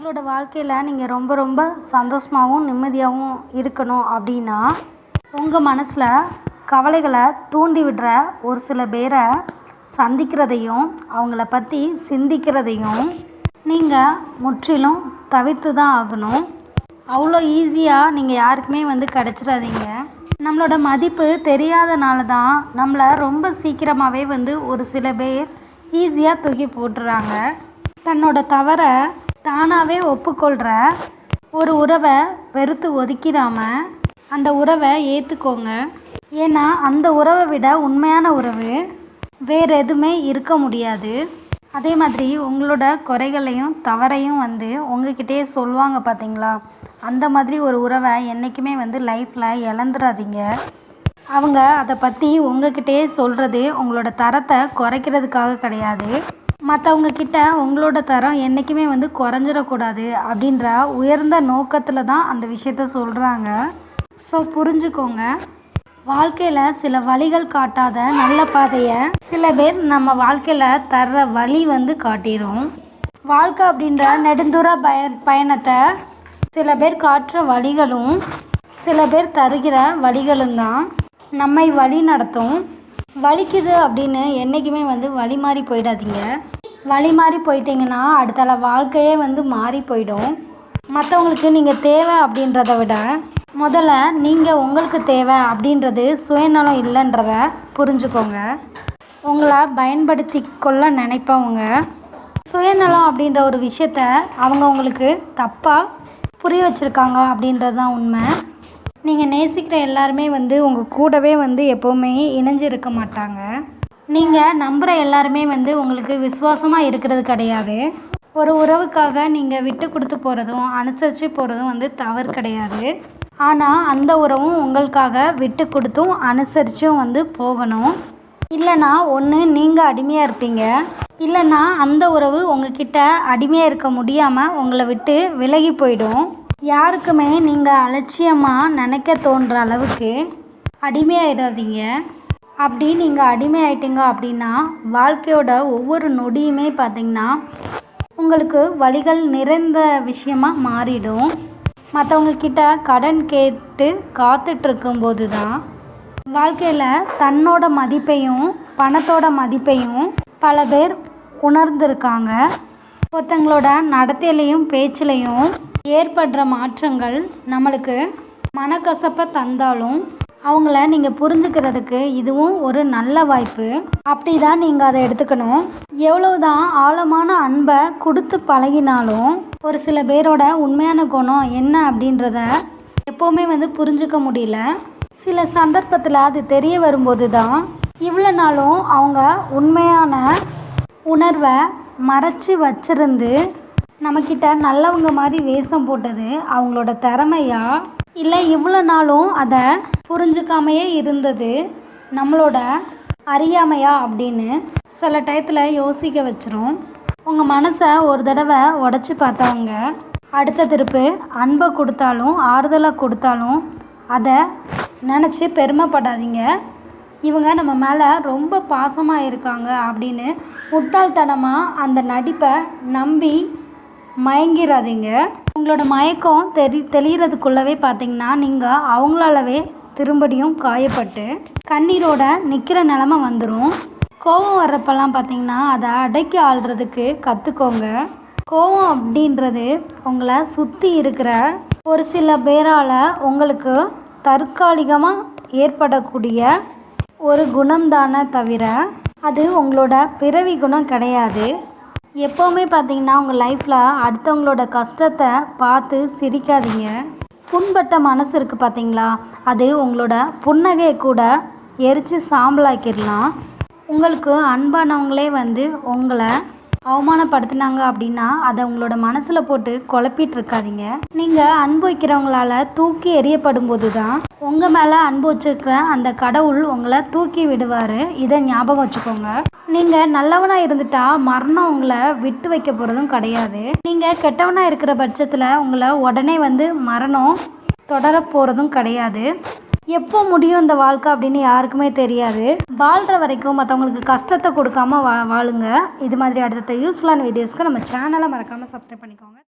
உங்களோட வாழ்க்கையில் நீங்கள் ரொம்ப ரொம்ப சந்தோஷமாகவும் நிம்மதியாகவும் இருக்கணும் அப்படின்னா உங்கள் மனசில் கவலைகளை தூண்டி விடுற ஒரு சில பேரை சந்திக்கிறதையும் அவங்கள பற்றி சிந்திக்கிறதையும் நீங்கள் முற்றிலும் தவிர்த்து தான் ஆகணும். அவ்வளோ ஈஸியாக நீங்கள் யாருக்குமே கிடச்சிடாதீங்க. நம்மளோட மதிப்பு தெரியாதனால தான் நம்மளை ரொம்ப சீக்கிரமாகவே ஒரு சில பேர் ஈஸியாக தூக்கி போட்டுறாங்க. தன்னோட தவறை தானாகவே ஒப்புக்கொள்கிற ஒரு உறவை வெறுத்து ஒதுக்கிடாம அந்த உறவை ஏற்றுக்கோங்க. ஏன்னா அந்த உறவை விட உண்மையான உறவு வேறு எதுவுமே இருக்க முடியாது. அதே மாதிரி உங்களோட குறைகளையும் தவறையும் உங்ககிட்டயே சொல்லுவாங்க பார்த்தீங்களா, அந்த மாதிரி ஒரு உறவை என்றைக்குமே லைஃப்பில் இழந்துடாதீங்க. அவங்க அதை பற்றி உங்ககிட்டயே சொல்கிறது உங்களோட தரத்தை குறைக்கிறதுக்காக கிடையாது. மற்றவங்க கிட்ட உங்களோட தரம் என்றைக்குமே குறைஞ்சிடக்கூடாது அப்படின்ற உயர்ந்த நோக்கத்தில் தான் அந்த விஷயத்த சொல்கிறாங்க. ஸோ புரிஞ்சுக்கோங்க. வாழ்க்கையில் சில வழிகள் காட்டாத நல்ல பாதையை சில பேர் நம்ம வாழ்க்கையில் தர்ற வழி காட்டிடும். வாழ்க்கை அப்படின்ற நெடுந்தூர பயணத்தை சில பேர் காட்டுற வழிகளும் சில பேர் தருகிற வழிகளும் தான் நம்மை வழி நடத்தும். வலிக்குது அப்படின்னு என்றைக்குமே வழி மாறி போயிடாதீங்க. வழி மாறி போயிட்டீங்கன்னா அடுத்தால வாழ்க்கையே மாறி போயிடும். மற்றவங்களுக்கு நீங்கள் தேவை அப்படின்றத விட முதல்ல நீங்கள் உங்களுக்கு தேவை அப்படின்றது சுயநலம் இல்லைன்றத புரிஞ்சுக்கோங்க. உங்களை பயன்படுத்தி கொள்ள நினைப்பவங்க சுயநலம் அப்படின்ற ஒரு விஷயத்த அவங்க உங்களுக்கு தப்பாக புரிய வச்சுருக்காங்க அப்படின்றது தான் உண்மை. நீங்கள் நேசிக்கிற எல்லாருமே உங்கள் கூடவே எப்போவுமே இணைஞ்சிருக்க மாட்டாங்க. நீங்கள் நம்புகிற எல்லாருமே உங்களுக்கு விசுவாசமாக இருக்கிறது கிடையாது. ஒரு உறவுக்காக நீங்கள் விட்டு கொடுத்து போகிறதும் அனுசரித்து போகிறதும் தவறு கிடையாது. ஆனால் அந்த உறவும் உங்களுக்காக விட்டு கொடுத்தும் அனுசரித்தும் போகணும். இல்லைன்னா ஒன்று நீங்கள் அடிமையாக இருப்பீங்க, இல்லைன்னா அந்த உறவு உங்ககிட்ட அடிமையாக இருக்க முடியாமல் உங்களை விட்டு விலகி போயிடும். யாருக்குமே நீங்கள் அலட்சியமாக நினைக்க தோன்ற அளவுக்கு அடிமையாயிடாதீங்க. அப்படி நீங்கள் அடிமையாயிட்டீங்க அப்படின்னா வாழ்க்கையோட ஒவ்வொரு நொடியுமே பார்த்திங்கன்னா உங்களுக்கு வலிகள் நிறைந்த விஷயமாக மாறிடும். மற்றவங்க கிட்ட கடன் கேட்டு காத்துட்ருக்கும்போது தான் வாழ்க்கையில் தன்னோட மதிப்பையும் பணத்தோட மதிப்பையும் பல பேர் உணர்ந்திருக்காங்க. ஒருத்தங்களோட நடத்தையிலையும் பேச்சிலையும் ஏற்படுற மாற்றங்கள் நம்மளுக்கு மனக்கசப்பை தந்தாலும் அவங்கள நீங்கள் புரிஞ்சுக்கிறதுக்கு இதுவும் ஒரு நல்ல வாய்ப்பு. அப்படி தான் நீங்கள் அதை எடுத்துக்கணும். எவ்வளவுதான் ஆழமான அன்பை கொடுத்து பழகினாலும் ஒரு சில பேரோட உண்மையான குணம் என்ன அப்படின்றத எப்போவுமே புரிஞ்சுக்க முடியல. சில சந்தர்ப்பத்தில் அது தெரிய வரும்போது தான் இவ்வளோ நாளும் அவங்க உண்மையான உணர்வை மறைச்சி வச்சிருந்து நம்மக்கிட்ட நல்லவங்க மாதிரி வேஷம் போட்டது அவங்களோட திறமையா, இல்லை இவ்வளோ நாளும் அதை புரிஞ்சுக்காமையே இருந்தது நம்மளோட அறியாமையா அப்படின்னு சில டயத்தில் யோசிக்க வச்சிரும். உங்கள் மனசை ஒரு தடவை உடச்சி பார்த்தவங்க அடுத்த திருப்பு அன்பை கொடுத்தாலும் ஆறுதலாக கொடுத்தாலும் அதை நினச்சி பெருமைப்படாதீங்க. இவங்க நம்ம மேலே ரொம்ப பாசமாக இருக்காங்க அப்படின்னு முட்டாள்தனமாக அந்த நடிப்பை நம்பி மயங்கிடாதீங்க. உங்களோட மயக்கம் தெளிகிறதுக்குள்ளவே பார்த்தீங்கன்னா நீங்கள் அவங்களாலவே திரும்படியும் காயப்பட்டு கண்ணீரோட நிற்கிற நிலமை வந்துடும். கோபம் வர்றப்பெல்லாம் பார்த்தீங்கன்னா அதை அடக்கி ஆள்றதுக்கு கற்றுக்கோங்க. கோபம் அப்படின்றது உங்களை சுற்றி இருக்கிற ஒரு சில பேரால் உங்களுக்கு தற்காலிகமாக ஏற்படக்கூடிய ஒரு குணம்தானே தவிர அது உங்களோட பிறவி குணம் கிடையாது. எப்போவுமே பார்த்தீங்கன்னா உங்கள் லைஃப்பில் அடுத்தவங்களோட கஷ்டத்தை பார்த்து சிரிக்காதீங்க. புண்பட்ட மனசு இருக்குது பார்த்தீங்களா, அது உங்களோட புன்னகையை கூட எரித்து சாம்பலாக்கிடலாம். உங்களுக்கு அன்பானவங்களே உங்களை அவமானப்படுத்தினாங்க அப்படின்னா அதை உங்களோட மனசில் போட்டு குழப்பிட்டு இருக்காதீங்க. நீங்கள் அன்பு வைக்கிறவங்களால தூக்கி எறியப்படும் போது தான் உங்கள் மேலே அன்பு வச்சுருக்கிற அந்த கடவுள் உங்களை தூக்கி விடுவார். இதை ஞாபகம் வச்சுக்கோங்க. நீங்கள் நல்லவனாக இருந்துட்டா மரணம் உங்களை விட்டு வைக்க போகிறதும் கிடையாது. நீங்கள் கெட்டவனாக இருக்கிற பட்சத்தில் உங்களை உடனே மரணம் தொடர போகிறதும் கிடையாது. எப்போ முடியும் இந்த வாழ்க்கை அப்படின்னு யாருக்குமே தெரியாது. வாழ்கிற வரைக்கும் மற்றவங்களுக்கு கஷ்டத்தை கொடுக்காம வாழுங்க. இது மாதிரி அடுத்த யூஸ்ஃபுல்லான வீடியோஸ்க்கு நம்ம சேனலை மறக்காமல் சப்ஸ்கிரைப் பண்ணிக்கோங்க.